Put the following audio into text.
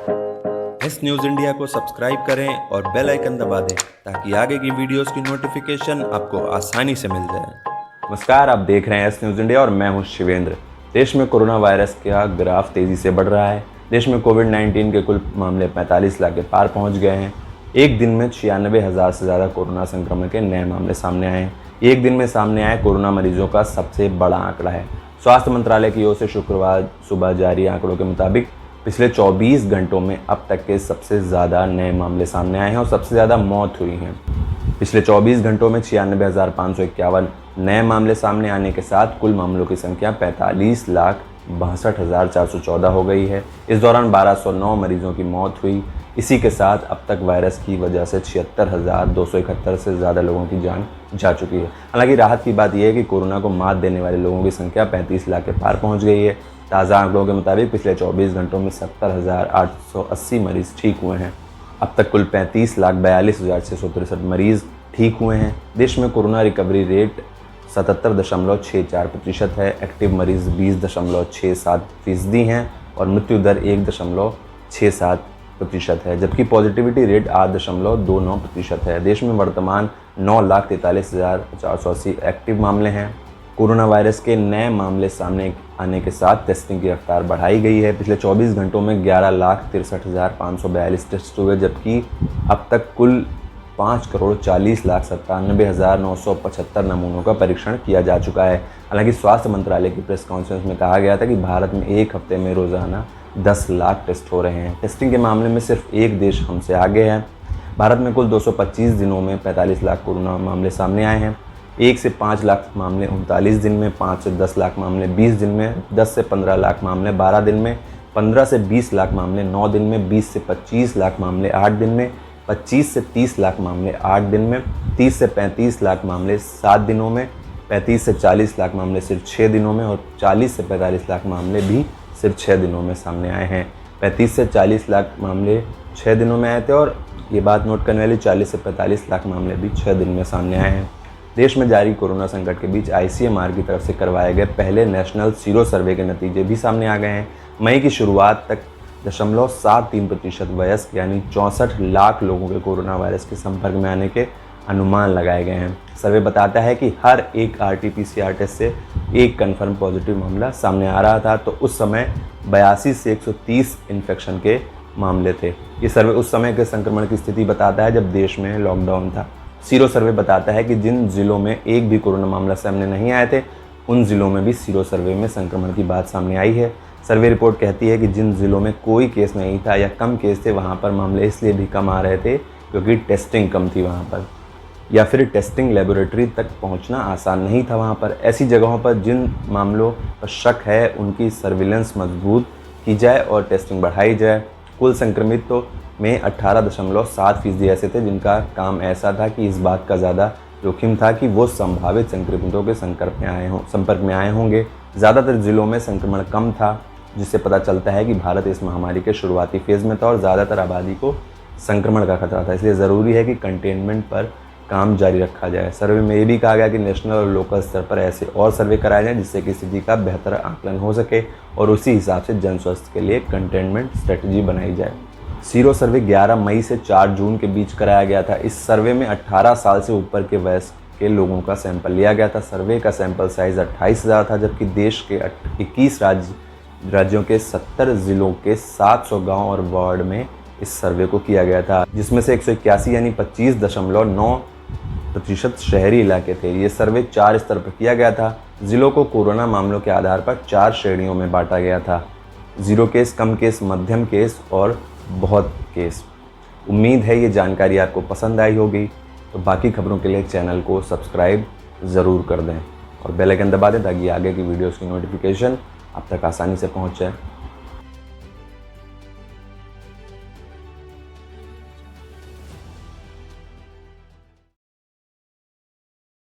S news India को subscribe करें और बेल आइकन दबा दें ताकि आगे की वीडियोस की नोटिफिकेशन आपको आसानी से मिल जाए। नमस्कार, आप देख रहे हैं एस न्यूज़ इंडिया और मैं हूं शिवेंद्र। देश में कोरोना वायरस का ग्राफ तेज़ी से बढ़ रहा है। देश में कोविड-19 के कुल मामले 45 लाख के पार पहुंच गए हैं। एक दिन में 96,000 से ज़्यादा कोरोना संक्रमण के नए मामले सामने आए हैं। एक दिन में सामने आए कोरोना मरीजों का सबसे बड़ा आंकड़ा है। स्वास्थ्य मंत्रालय की ओर से शुक्रवार सुबह जारी आंकड़ों के मुताबिक पिछले 24 घंटों में अब तक के सबसे ज़्यादा नए मामले सामने आए हैं और सबसे ज़्यादा मौत हुई हैं। पिछले 24 घंटों में 96,551 नए मामले सामने आने के साथ कुल मामलों की संख्या 45,62,414 हो गई है। इस दौरान 1,209 मरीजों की मौत हुई। इसी के साथ अब तक वायरस की वजह से 76,271 से ज़्यादा लोगों की जान जा चुकी है। हालांकि राहत की बात यह है कि कोरोना को मात देने वाले लोगों की संख्या 35 लाख के पार पहुंच गई है। ताज़ा आंकड़ों के मुताबिक पिछले 24 घंटों में 70,880 मरीज़ ठीक हुए हैं। अब तक कुल 35,42,663 मरीज़ ठीक हुए हैं। देश में कोरोना रिकवरी रेट 77.64% है। एक्टिव मरीज़ 20.67% हैं और मृत्यु दर 1.67% है, जबकि पॉजिटिविटी रेट 8.29% है। देश में वर्तमान 9,43,480 एक्टिव मामले हैं। कोरोना वायरस के नए मामले सामने आने के साथ टेस्टिंग की रफ्तार बढ़ाई गई है। पिछले 24 घंटों में 11,63,542 टेस्ट हुए, जबकि अब तक कुल 5,40,97,975 नमूनों का परीक्षण किया जा चुका है। हालांकि स्वास्थ्य मंत्रालय की प्रेस कॉन्फ्रेंस में कहा गया था कि भारत में एक हफ्ते में रोजाना 10 लाख टेस्ट हो रहे हैं। टेस्टिंग के मामले में सिर्फ एक देश हमसे आगे है। भारत में कुल 225 दिनों में 45 लाख कोरोना मामले सामने आए हैं। 1 से 5 लाख मामले 39 दिन में, 5 से 10 लाख मामले 20 दिन में, 10 से 15 लाख मामले 12 दिन में, 15 से 20 लाख मामले 9 दिन में, 20 से 25 लाख मामले 8 दिन में, 25 से 30 लाख मामले 8 दिन में, 30 से 35 लाख मामले 7 दिनों में, 35 से 40 लाख मामले सिर्फ 6 दिनों में और 40 से 45 लाख मामले भी सिर्फ 6 दिनों में सामने आए हैं। 35 से 40 लाख मामले 6 दिनों में आए थे और ये बात नोट करने वाली 40 से 45 लाख मामले भी 6 दिन में सामने आए हैं। देश में जारी कोरोना संकट के बीच ICMR की तरफ से करवाए गए पहले नेशनल सीरो सर्वे के नतीजे भी सामने आ गए हैं। मई की शुरुआत तक 0.73% वयस्क यानी 64 लाख लोगों के कोरोना वायरस के संपर्क में आने के अनुमान लगाए गए हैं। सर्वे बताता है कि हर एक RT-PCR टेस्ट से एक कन्फर्म पॉजिटिव मामला सामने आ रहा था, तो उस समय 82 से 130 इन्फेक्शन के मामले थे। ये सर्वे उस समय के संक्रमण की स्थिति बताता है जब देश में लॉकडाउन था। सीरो सर्वे बताता है कि जिन जिलों में एक भी कोरोना मामला सामने नहीं आए थे, उन जिलों में भी सीरो सर्वे में संक्रमण की बात सामने आई है। सर्वे रिपोर्ट कहती है कि जिन जिलों में कोई केस नहीं था या कम केस थे, वहाँ पर मामले इसलिए भी कम आ रहे थे क्योंकि टेस्टिंग कम थी वहाँ पर, या फिर टेस्टिंग लेबोरेटरी तक पहुँचना आसान नहीं था वहाँ पर। ऐसी जगहों पर जिन मामलों पर शक है उनकी सर्विलेंस मजबूत की जाए और टेस्टिंग बढ़ाई जाए। कुल संक्रमित तो में 18.7% ऐसे थे जिनका काम ऐसा था कि इस बात का ज़्यादा जोखिम था कि वो संभावित संक्रमितों के संपर्क में आए होंगे। ज़्यादातर जिलों में संक्रमण कम था, जिससे पता चलता है कि भारत इस महामारी के शुरुआती फेज़ में था और ज़्यादातर आबादी को संक्रमण का खतरा था। इसलिए ज़रूरी है कि कंटेनमेंट पर काम जारी रखा जाए। सर्वे में ये भी कहा गया कि नेशनल और लोकल स्तर पर ऐसे और सर्वे कराए जाएं जिससे कि स्थिति का बेहतर आकलन हो सके और उसी हिसाब से जन स्वास्थ्य के लिए कंटेनमेंट स्ट्रेटजी बनाई जाए। सीरो सर्वे 11 मई से 4 जून के बीच कराया गया था। इस सर्वे में 18 साल से ऊपर के वयस्क के लोगों का सैंपल लिया गया था। सर्वे का सैंपल साइज 28,000 था, जबकि देश के 21 राज्यों के 70 जिलों के 700 गांव और वार्ड में इस सर्वे को किया गया था, जिसमें से 181 यानी 25.9% शहरी इलाके थे। ये सर्वे 4 स्तर पर किया गया था। जिलों को कोरोना मामलों के आधार पर 4 श्रेणियों में बांटा गया था: 0 केस, कम केस, मध्यम केस और बहुत केस। उम्मीद है ये जानकारी आपको पसंद आई होगी, तो बाकी खबरों के लिए चैनल को सब्सक्राइब ज़रूर कर दें और बेल आइकन दबा दें ताकि आगे की वीडियोस की नोटिफिकेशन आप तक आसानी से पहुंच जाए।